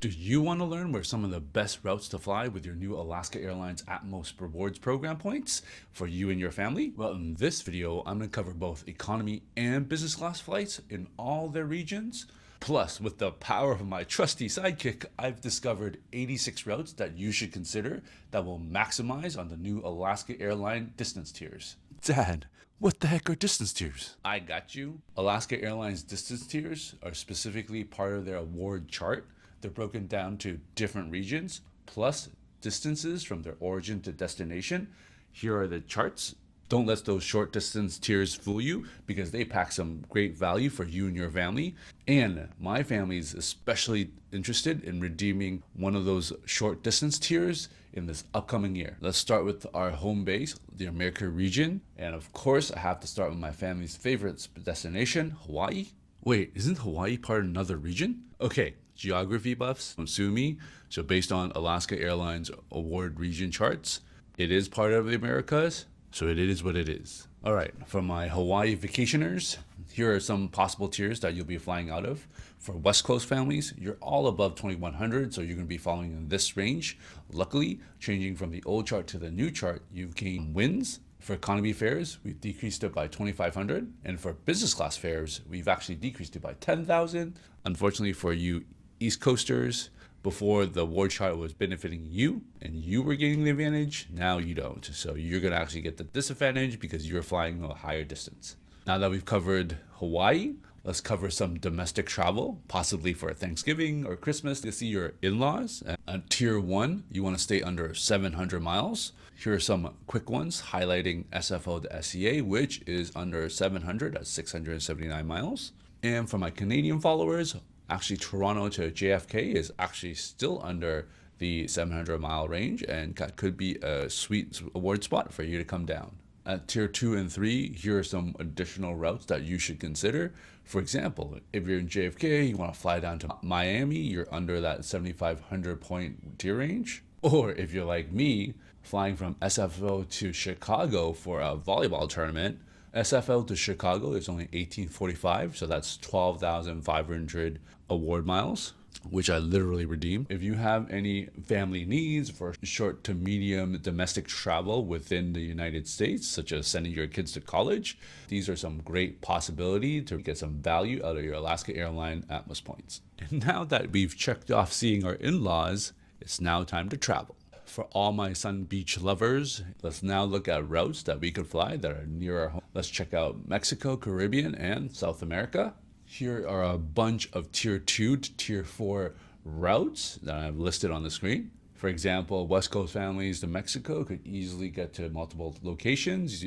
Do you want to learn where some of the best routes to fly with your new Alaska Airlines Atmos Rewards program points for you and your family? Well, in this video, I'm going to cover both economy and business class flights in all their regions. Plus, with the power of my trusty sidekick, I've discovered 86 routes that you should consider that will maximize on the new Alaska Airlines distance tiers. Dad, what the heck are distance tiers? I got you. Alaska Airlines distance tiers are specifically part of their award chart. They're broken down to different regions, plus distances from their origin to destination. Here are the charts. Don't let those short distance tiers fool you because they pack some great value for you and your family. And my family is especially interested in redeeming one of those short distance tiers in this upcoming year. Let's start with our home base, the America region. And of course, I have to start with my family's favorite destination, Hawaii. Wait, isn't Hawaii part of another region? Okay, geography buffs, don't sue me. So based on Alaska Airlines award region charts, it is part of the Americas. So it is what it is. All right, for my Hawaii vacationers, here are some possible tiers that you'll be flying out of. For West Coast families, you're all above 2100, so you're going to be following in this range. Luckily, changing from the old chart to the new chart, you've gained wins. For economy fares, we've decreased it by 2,500. And for business class fares, we've actually decreased it by 10,000. Unfortunately for you East Coasters, before the award chart was benefiting you and you were getting the advantage, now you don't. So you're going to actually get the disadvantage because you're flying a higher distance. Now that we've covered Hawaii, let's cover some domestic travel, possibly for Thanksgiving or Christmas to see your in-laws. At Tier 1, you want to stay under 700 miles. Here are some quick ones highlighting SFO to SEA, which is under 700 at 679 miles. And for my Canadian followers, actually Toronto to JFK is actually still under the 700 mile range and could be a sweet award spot for you to come down. At Tier 2 and 3, here are some additional routes that you should consider. For example, if you're in JFK, you want to fly down to Miami, you're under that 7,500 point tier range. Or if you're like me, flying from SFO to Chicago for a volleyball tournament, SFL to Chicago is only 1845, so that's 12,500 award miles, which I literally redeemed. If you have any family needs for short to medium domestic travel within the United States, such as sending your kids to college, these are some great possibility to get some value out of your Alaska Airlines Atmos points. And now that we've checked off seeing our in-laws, it's now time to travel. For all my Sun Beach lovers, let's now look at routes that we could fly that are near our home. Let's check out Mexico, Caribbean, and South America. Here are a bunch of Tier 2 to Tier 4 routes that I've listed on the screen. For example, West Coast families to Mexico could easily get to multiple locations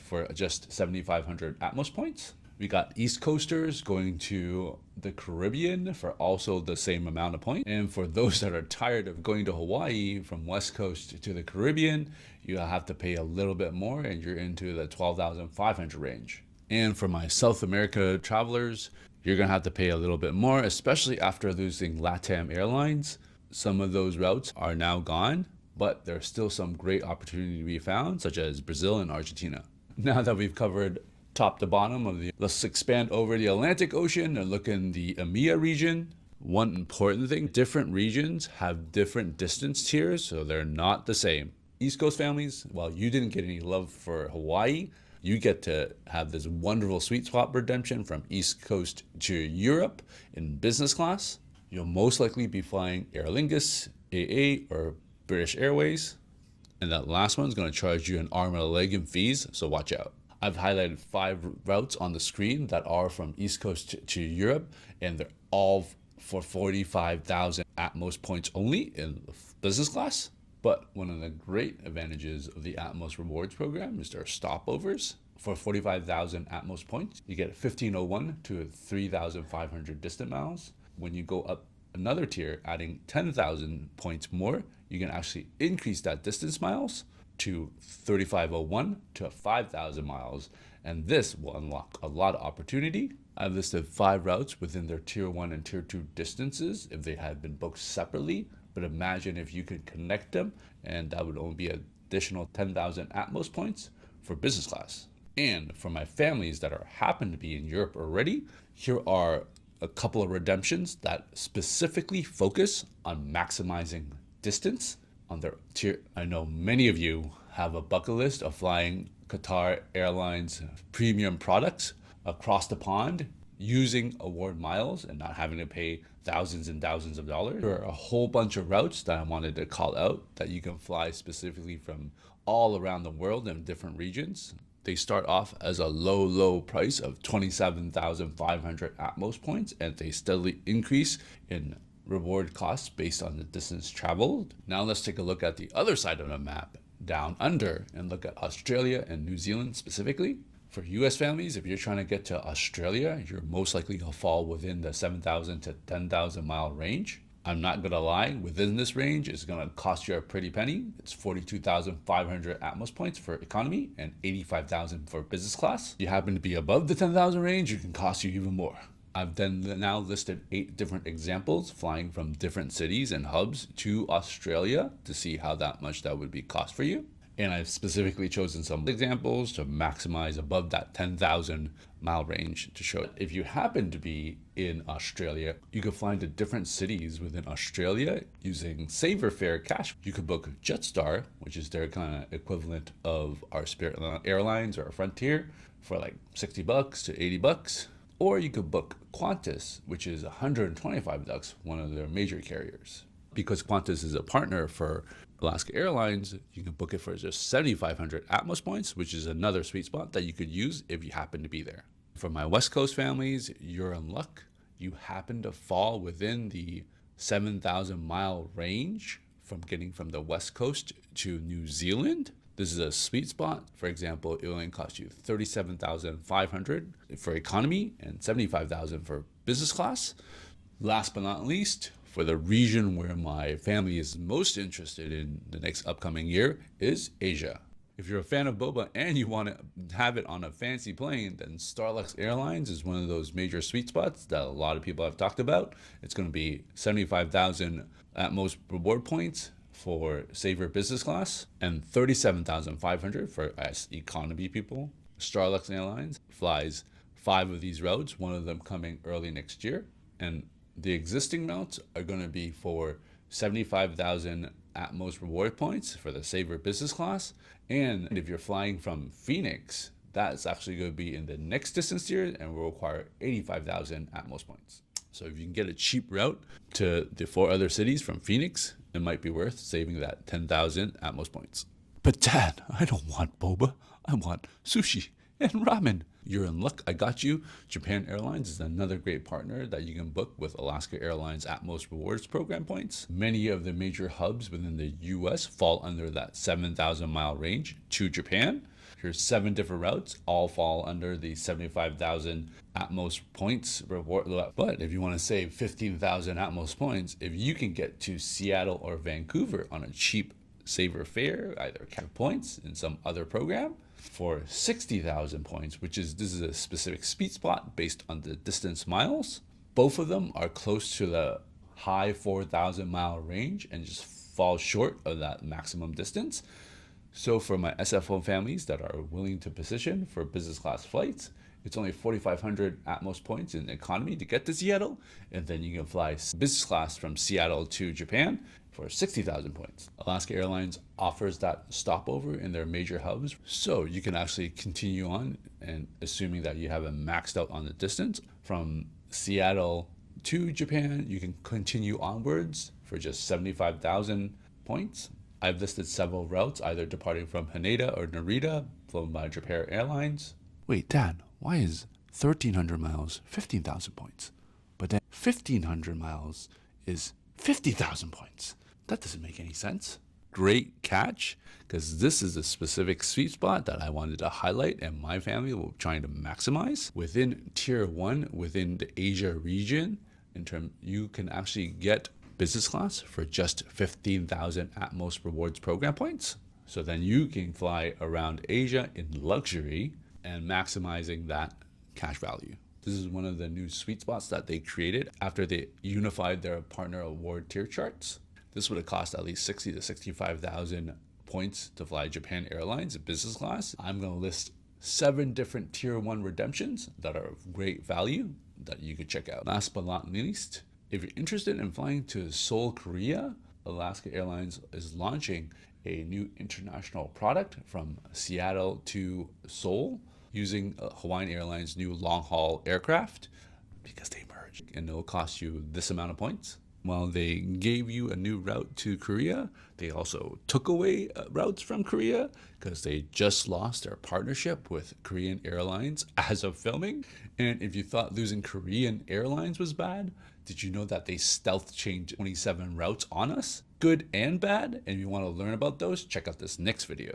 for just 7,500 Atmos points. We got East Coasters going to the Caribbean for also the same amount of points. And for those that are tired of going to Hawaii from West Coast to the Caribbean, you have to pay a little bit more and you're into the 12,500 range. And for my South America travelers, you're going to have to pay a little bit more, especially after losing LATAM Airlines. Some of those routes are now gone, but there's still some great opportunity to be found, such as Brazil and Argentina. Now that we've covered top to bottom let's expand over the Atlantic Ocean and look in the EMEA region. One important thing, different regions have different distance tiers, so they're not the same. East Coast families, while you didn't get any love for Hawaii, you get to have this wonderful sweet spot redemption from East Coast to Europe in business class. You'll most likely be flying Aer Lingus, AA, or British Airways. And that last one's going to charge you an arm and a leg in fees, so watch out. I've highlighted 5 routes on the screen that are from East Coast to Europe, and they're all for 45,000 Atmos points only in business class. But one of the great advantages of the Atmos Rewards program is their stopovers. For 45,000 Atmos points, you get 1,501 to 3,500 distant miles. When you go up another tier, adding 10,000 points more, you can actually increase that distance miles to 3,501 to 5,000 miles, and this will unlock a lot of opportunity. I've listed 5 routes within their Tier 1 and Tier 2 distances if they had been booked separately, but imagine if you could connect them, and that would only be an additional 10,000 Atmos points for business class. And for my families that happen to be in Europe already, here are a couple of redemptions that specifically focus on maximizing distance on their tier. I know many of you have a bucket list of flying Qatar Airlines premium products across the pond using award miles and not having to pay thousands and thousands of dollars. There are a whole bunch of routes that I wanted to call out that you can fly specifically from all around the world in different regions. They start off as a low price of 27,500 Atmos points, and they steadily increase in reward costs based on the distance traveled. Now let's take a look at the other side of the map, down under, and look at Australia and New Zealand specifically. For US families, if you're trying to get to Australia, you're most likely going to fall within the 7,000 to 10,000 mile range. I'm not going to lie, within this range, it's going to cost you a pretty penny. It's 42,500 Atmos points for economy and 85,000 for business class. If you happen to be above the 10,000 range, it can cost you even more. I've then now listed 8 different examples flying from different cities and hubs to Australia to see how much that would be cost for you. And I've specifically chosen some examples to maximize above that 10,000 mile range to show it. If you happen to be in Australia, you can fly to different cities within Australia using Saver Fare Cash. You could book Jetstar, which is their kind of equivalent of our Spirit Airlines or Frontier, for like $60 to $80. Or you could book Qantas, which is $125, one of their major carriers. Because Qantas is a partner for Alaska Airlines, you can book it for just 7,500 Atmos points, which is another sweet spot that you could use if you happen to be there. For my West Coast families, you're in luck. You happen to fall within the 7,000 mile range from getting from the West Coast to New Zealand. This is a sweet spot. For example, it will only cost you $37,500 for economy and $75,000 for business class. Last but not least, for the region where my family is most interested in the next upcoming year is Asia. If you're a fan of boba and you want to have it on a fancy plane, then Alaska Airlines is one of those major sweet spots that a lot of people have talked about. It's going to be 75,000 Atmos reward points for Saver Business Class and 37,500 for us economy people. Alaska Airlines flies 5 of these routes, one of them coming early next year. And the existing routes are going to be for 75,000 Atmos reward points for the Saver Business Class. And if you're flying from Phoenix, that's actually going to be in the next distance tier and will require 85,000 Atmos points. So if you can get a cheap route to the 4 other cities from Phoenix, it might be worth saving that 10,000 Atmos points. But Dad, I don't want boba. I want sushi and ramen. You're in luck. I got you. Japan Airlines is another great partner that you can book with Alaska Airlines Atmos Rewards Program points. Many of the major hubs within the US fall under that 7,000 mile range to Japan. Here's 7 different routes, all fall under the 75,000 Atmos points reward. But if you want to save 15,000 Atmos points, if you can get to Seattle or Vancouver on a cheap Saver fare, either cap points in some other program, for 60,000 points, this is a specific sweet spot based on the distance miles. Both of them are close to the high 4,000 mile range and just fall short of that maximum distance. So for my SFO families that are willing to position for business class flights, it's only 4,500 Atmos points in economy to get to Seattle, and then you can fly business class from Seattle to Japan for 60,000 points. Alaska Airlines offers that stopover in their major hubs, so you can actually continue on, and assuming that you haven't maxed out on the distance from Seattle to Japan, you can continue onwards for just 75,000 points. I've listed several routes, either departing from Haneda or Narita, flown by Japan Airlines. Wait, Dad, why is 1,300 miles 15,000 points? But then 1,500 miles is 50,000 points. That doesn't make any sense. Great catch, because this is a specific sweet spot that I wanted to highlight and my family were trying to maximize. Within Tier 1, within the Asia region, you can actually get business class for just 15,000 Atmos Rewards Program points. So then you can fly around Asia in luxury and maximizing that cash value. This is one of the new sweet spots that they created after they unified their partner award tier charts. This would have cost at least 60 to 65,000 points to fly Japan Airlines in business class. I'm going to list 7 different Tier 1 redemptions that are of great value that you could check out. Last but not least, if you're interested in flying to Seoul, Korea, Alaska Airlines is launching a new international product from Seattle to Seoul using Hawaiian Airlines' new long-haul aircraft because they merged, and it'll cost you this amount of points. While they gave you a new route to Korea, they also took away routes from Korea because they just lost their partnership with Korean Airlines as of filming. And if you thought losing Korean Airlines was bad, did you know that they stealth changed 27 routes on us? Good and bad. And if you want to learn about those, check out this next video.